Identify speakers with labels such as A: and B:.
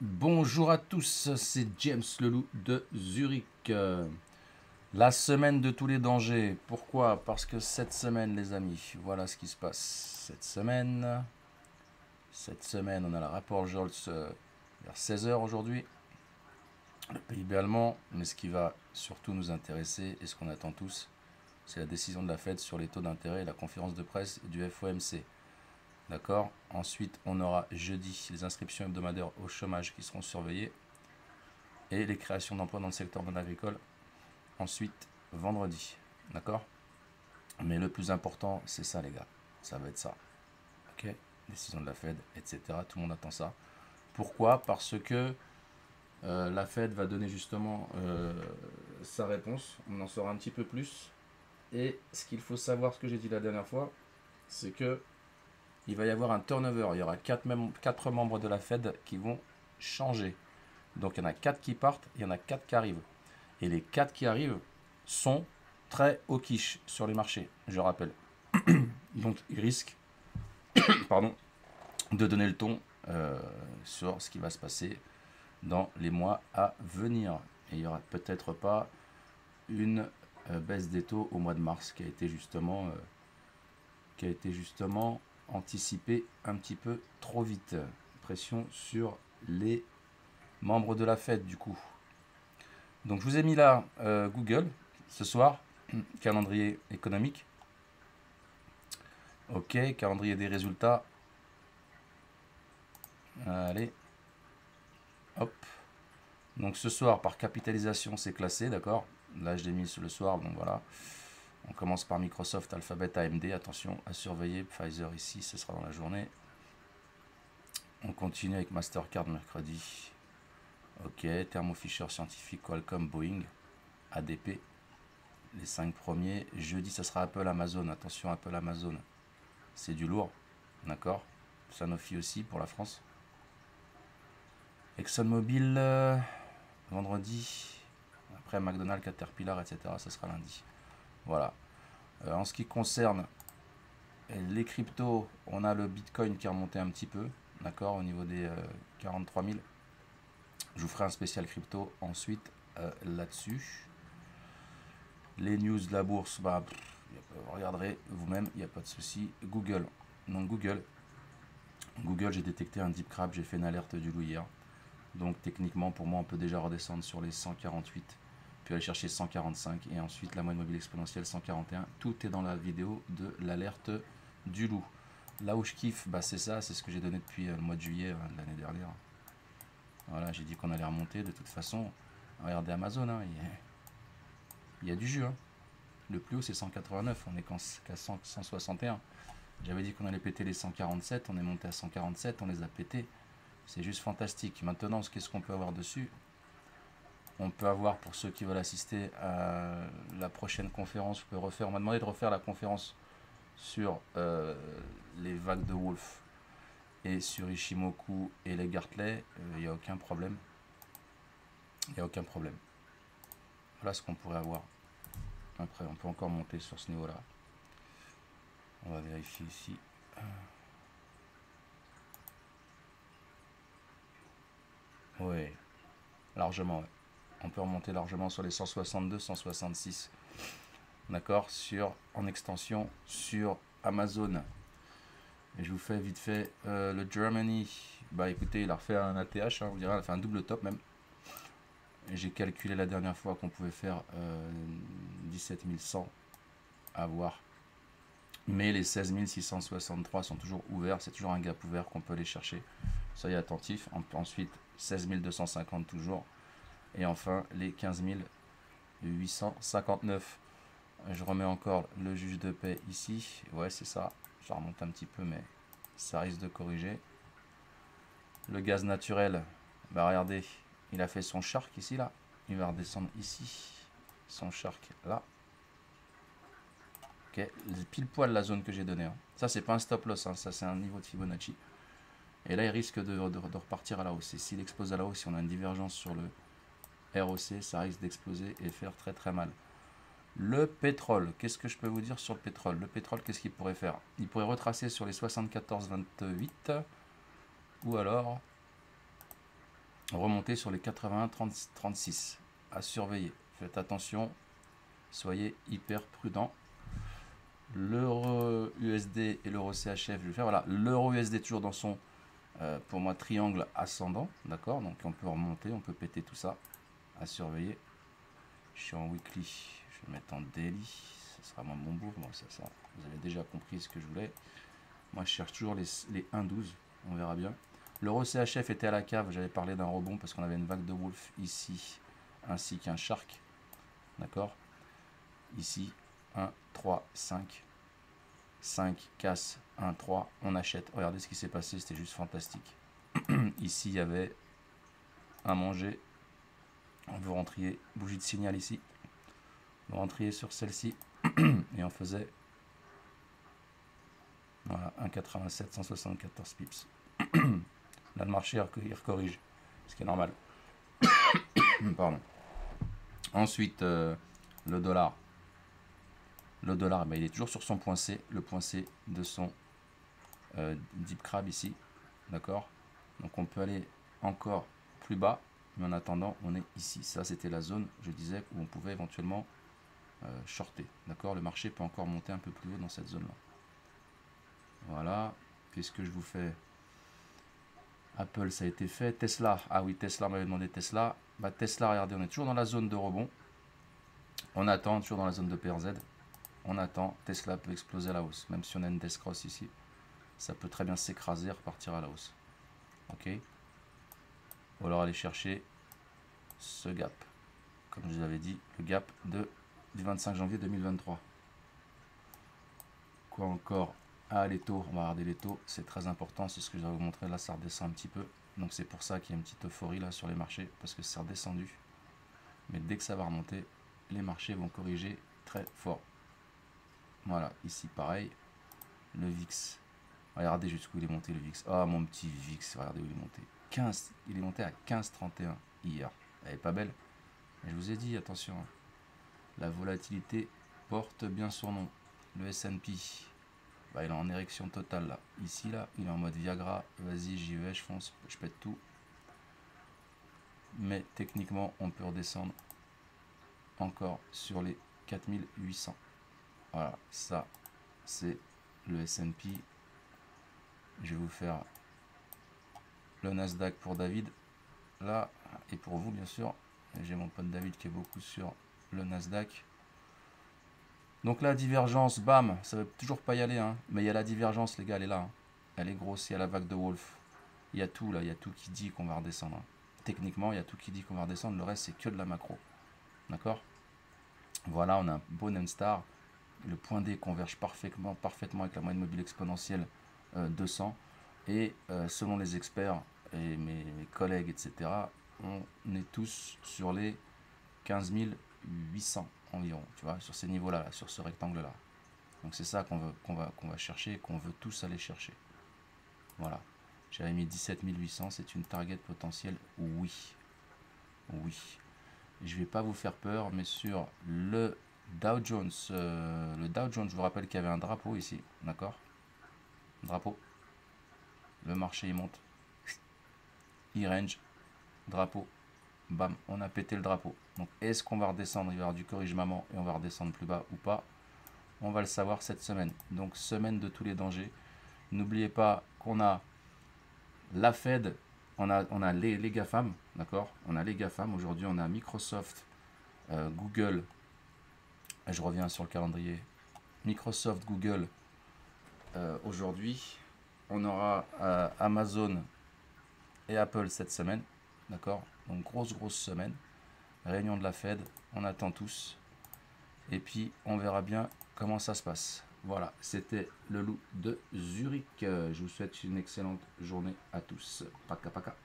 A: Bonjour à tous, c'est James Leloup de Zurich. La semaine de tous les dangers. Pourquoi? Parce que cette semaine, les amis, voilà ce qui se passe. Cette semaine, on a le rapport Scholz vers 16 h aujourd'hui. Le PIB allemand, mais ce qui va surtout nous intéresser et ce qu'on attend tous, c'est la décision de la Fed sur les taux d'intérêt et la conférence de presse du FOMC. D'accord. Ensuite, on aura jeudi les inscriptions hebdomadaires au chômage qui seront surveillées et les créations d'emplois dans le secteur non agricole. Ensuite, vendredi. D'accord. Mais le plus important, c'est ça, les gars. Ça va être ça. Ok. Décision de la Fed, etc. Tout le monde attend ça. Pourquoi? Parce que la Fed va donner justement sa réponse. On en saura un petit peu plus. Et ce qu'il faut savoir, ce que j'ai dit la dernière fois, c'est que il va y avoir un turnover. Il y aura 4 membres de la Fed qui vont changer. Donc il y en a 4 qui partent, il y en a 4 qui arrivent. Et les 4 qui arrivent sont très au quiche sur les marchés, je rappelle. Donc ils risquent pardon, de donner le ton sur ce qui va se passer dans les mois à venir. Et il n'y aura peut-être pas une baisse des taux au mois de mars qui a été justement anticipée un petit peu trop vite. Pression sur les membres de la Fed du coup. Donc je vous ai mis là Google ce soir, calendrier économique. Ok, calendrier des résultats. Allez. Hop. Donc ce soir, par capitalisation, c'est classé, d'accord. Là, je l'ai mis le soir, donc voilà. On commence par Microsoft, Alphabet, AMD. Attention à surveiller. Pfizer ici, ce sera dans la journée. On continue avec Mastercard mercredi. Ok, Thermo Fisher Scientific, Qualcomm, Boeing, ADP. Les 5 premiers. Jeudi, ça sera Apple, Amazon. Attention, Apple, Amazon. C'est du lourd, d'accord. Sanofi aussi pour la France. ExxonMobil, vendredi. Après McDonald's, Caterpillar, etc. Ça sera lundi. Voilà. En ce qui concerne les cryptos, on a le Bitcoin qui est remonté un petit peu, d'accord, au niveau des 43 000. Je vous ferai un spécial crypto ensuite là-dessus. Les news de la bourse, bah, regarderez vous-même, il n'y a pas de souci. Google. Donc Google, j'ai détecté un deep crab, j'ai fait une alerte du loup hier. Donc techniquement, pour moi, on peut déjà redescendre sur les 148, puis aller chercher 145, et ensuite la moyenne mobile exponentielle 141. Tout est dans la vidéo de l'alerte du loup. Là où je kiffe, bah, c'est ça, c'est ce que j'ai donné depuis le mois de juillet de l'année dernière. Voilà, j'ai dit qu'on allait remonter de toute façon. Regardez Amazon, hein, il y a du jus. Hein. Le plus haut, c'est 189, on est qu'à 161. J'avais dit qu'on allait péter les 147, on est monté à 147, on les a pétés. C'est juste fantastique. Maintenant, qu'est-ce qu'on peut avoir dessus? On peut avoir, pour ceux qui veulent assister à la prochaine conférence, on m'a demandé de refaire la conférence sur les vagues de Wolf et sur Ishimoku et les Gartley. Il n'y a aucun problème. Il n'y a aucun problème. Voilà ce qu'on pourrait avoir. Après, on peut encore monter sur ce niveau-là. On va vérifier ici. Oui, largement, ouais. On peut remonter largement sur les 162, 166. D'accord, en extension sur Amazon. Et je vous fais vite fait le Germany. Bah écoutez, il a refait un ATH, hein, vous direz, il a fait un double top même. Et j'ai calculé la dernière fois qu'on pouvait faire 17 100 à voir. Mais les 16 663 sont toujours ouverts, c'est toujours un gap ouvert qu'on peut aller chercher. Soyez attentifs. Ensuite, 16 250 toujours. Et enfin, les 15 859. Je remets encore le juge de paix ici. Ouais, c'est ça. Je remonte un petit peu, mais ça risque de corriger. Le gaz naturel, bah regardez, il a fait son shark ici, là. Il va redescendre ici. Son shark, là. Ok, pile poil la zone que j'ai donnée. Hein. Ça, c'est pas un stop loss, hein. Ça, c'est un niveau de Fibonacci. Et là, il risque de repartir à la hausse. Et s'il explose à la hausse, si on a une divergence sur le ROC, ça risque d'exploser et faire très très mal. Le pétrole, qu'est-ce que je peux vous dire sur le pétrole? Le pétrole, qu'est-ce qu'il pourrait faire? Il pourrait retracer sur les 74,28 ou alors remonter sur les 81 36 à surveiller. Faites attention, soyez hyper prudent. L'euro USD et l'euro CHF, je vais faire voilà, l'euro USD toujours dans son pour moi triangle ascendant, d'accord, donc on peut remonter, on peut péter tout ça à surveiller. Je suis en weekly, je vais mettre en daily, ce sera moins bon bourg, bon, ça, vous avez déjà compris ce que je voulais. Moi je cherche toujours les 1,12, on verra bien. L'euro CHF était à la cave, j'avais parlé d'un rebond parce qu'on avait une vague de wolf ici, ainsi qu'un shark, d'accord. Ici, 1, 3, 5, 5, casse, 1, 3, on achète. Regardez ce qui s'est passé, c'était juste fantastique. Ici, il y avait un manger. Vous rentriez, bougie de signal ici. Vous rentriez sur celle-ci et on faisait voilà, 1,87, 174 pips. Là, le marché, il corrige, ce qui est normal. Pardon. Ensuite, le dollar. Le dollar, ben, il est toujours sur son point C, le point C de son Deep Crab ici. D'accord. Donc on peut aller encore plus bas, mais en attendant, on est ici. Ça, c'était la zone, je disais, où on pouvait éventuellement shorter. D'accord. Le marché peut encore monter un peu plus haut dans cette zone-là. Voilà. Qu'est-ce que je vous fais? Apple, ça a été fait. Tesla, ah oui, Tesla m'avait demandé Tesla. Bah, Tesla, regardez, on est toujours dans la zone de rebond. On attend, toujours dans la zone de PRZ. On attend. Tesla peut exploser à la hausse. Même si on a une death cross ici, ça peut très bien s'écraser et repartir à la hausse. Ok. Ou alors aller chercher ce gap. Comme je vous avais dit, le gap du 25 janvier 2023. Quoi encore? Ah, les taux, on va regarder les taux, c'est très important, c'est ce que je vais vous montrer, là ça redescend un petit peu, donc c'est pour ça qu'il y a une petite euphorie là sur les marchés, parce que c'est redescendu, mais dès que ça va remonter, les marchés vont corriger très fort. Voilà, ici pareil, le VIX, regardez jusqu'où il est monté le VIX, ah mon petit VIX, regardez où il est monté, 15, il est monté à 15,31 hier, elle est pas belle, mais je vous ai dit, attention, la volatilité porte bien son nom, le S&P. Bah, il est en érection totale là. Ici là, il est en mode Viagra. Vas-y, j'y vais, je fonce, je pète tout. Mais techniquement, on peut redescendre encore sur les 4800. Voilà, ça c'est le S&P. Je vais vous faire le Nasdaq pour David. Là, et pour vous bien sûr. J'ai mon pote David qui est beaucoup sur le Nasdaq. Donc la divergence, bam, ça ne veut toujours pas y aller, hein. Mais il y a la divergence, les gars, elle est là. Hein. Elle est grosse, il y a la vague de Wolf. Il y a tout là, il y a tout qui dit qu'on va redescendre. Hein. Techniquement, il y a tout qui dit qu'on va redescendre. Le reste, c'est que de la macro. D'accord. Voilà, on a un beau M-Star. Le point D converge parfaitement avec la moyenne mobile exponentielle 200. Et selon les experts et mes collègues, etc., on est tous sur les 15 800. Environ, tu vois, sur ces niveaux-là, sur ce rectangle-là. Donc c'est ça qu'on va chercher et qu'on veut tous aller chercher. Voilà. J'avais mis 17 800, c'est une target potentielle, oui. Oui. Je vais pas vous faire peur, mais sur le Dow Jones, je vous rappelle qu'il y avait un drapeau ici, d'accord? Drapeau. Le marché, il monte. E-range. Drapeau. Bam, on a pété le drapeau. Donc est-ce qu'on va redescendre? Il va y avoir du corrigement et on va redescendre plus bas ou pas? On va le savoir cette semaine. Donc semaine de tous les dangers. N'oubliez pas qu'on a la Fed, on a les GAFAM, d'accord? On a les GAFAM. Aujourd'hui, on a Microsoft, Google. Et je reviens sur le calendrier. Microsoft, Google. Aujourd'hui, on aura Amazon et Apple cette semaine, d'accord? Donc grosse semaine. Réunion de la Fed, on attend tous. Et puis, on verra bien comment ça se passe. Voilà, c'était le loup de Zurich. Je vous souhaite une excellente journée à tous. Paka paka.